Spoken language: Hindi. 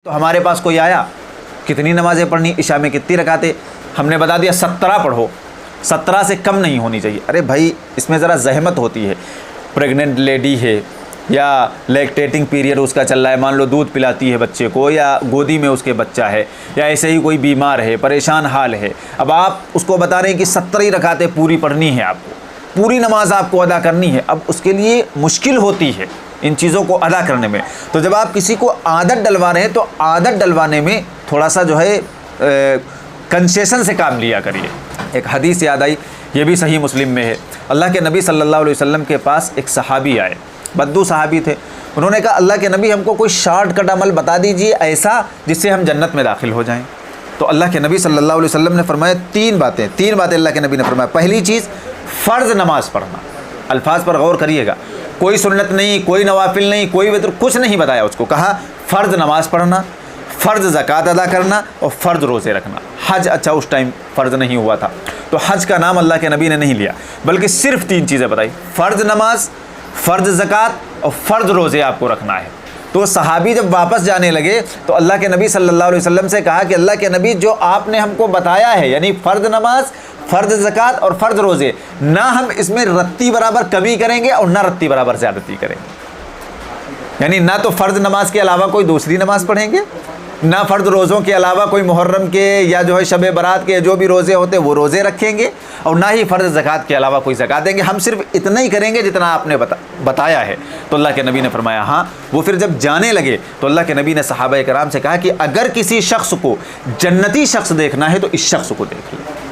तो हमारे पास कोई आया, कितनी नमाज़ें पढ़नी, इशा में कितनी रकातें, हमने बता दिया 17 पढ़ो, 17 से कम नहीं होनी चाहिए। अरे भाई इसमें ज़रा जहमत होती है, प्रेग्नेंट लेडी है या लैक्टेटिंग पीरियड उसका चल रहा है, मान लो दूध पिलाती है बच्चे को या गोदी में उसके बच्चा है या ऐसे ही कोई बीमार है, परेशान हाल है, अब आप उसको बता रहे हैं कि 17 ही रकातें पूरी पढ़नी है, आपको पूरी नमाज आपको अदा करनी है। अब उसके लिए मुश्किल होती है इन चीज़ों को अदा करने में। तो जब आप किसी को आदत डलवा रहे हैं तो आदत डलवाने में थोड़ा सा जो है कंसेशन से काम लिया करिए। एक हदीस याद आई, ये भी सही मुस्लिम में है। अल्लाह के नबी सल्लल्लाहु अलैहि वसल्लम के पास एक सहाबी आए, बद्दू सहाबी थे। उन्होंने कहा अल्लाह के नबी हमको कोई शॉर्टकट अमल बता दीजिए ऐसा जिससे हम जन्नत में दाखिल हो जाएं। तो अल्लाह के नबी सल्लल्लाहु अलैहि वसल्लम ने फरमाया तीन बातें अल्लाह के नबी ने फरमाया। पहली चीज़ फ़र्ज़ नमाज पढ़ना। अल्फाज पर गौर करिएगा, कोई सुन्नत नहीं, कोई नवाफिल नहीं, कोई वितर, कुछ नहीं बताया उसको। कहा फ़र्ज़ नमाज पढ़ना, फ़र्ज़ ज़कात अदा करना और फ़र्ज़ रोज़े रखना। हज अच्छा उस टाइम फ़र्ज़ नहीं हुआ था तो हज का नाम अल्लाह के नबी ने नहीं लिया, बल्कि सिर्फ तीन चीज़ें बताई, फ़र्ज़ नमाज, फ़र्ज़ ज़कात और फ़र्ज़ रोज़े आपको रखना है। तो सहाबी जब वापस जाने लगे तो अल्लाह के नबी सल्लल्लाहु अलैहि वसल्लम से कहा कि अल्लाह के नबी जो आपने हमको बताया है, यानी फ़र्ज़ नमाज, फ़र्ज़ ज़कात और फ़र्ज़ रोज़े, ना हम इसमें रत्ती बराबर कमी करेंगे और ना रत्ती बराबर ज़्यादती करेंगे। यानी ना तो फ़र्ज़ नमाज के अलावा कोई दूसरी नमाज पढ़ेंगे, ना फ़र्ज़ रोज़ों के अलावा कोई मुहर्रम के या जो है शब बारात के जो भी रोज़े होते हैं वो रोज़े रखेंगे, और ना ही फ़र्ज़ ज़कात के अलावा कोई ज़कात देंगे। हम सिर्फ इतना ही करेंगे जितना आपने बताया है। तो अल्लाह के नबी ने फरमाया हाँ। वो फिर जब जाने लगे तो अल्लाह के नबी ने सहाबा कराम से कहा कि अगर किसी शख्स को जन्नती शख्स देखना है तो इस शख्स को देख ले।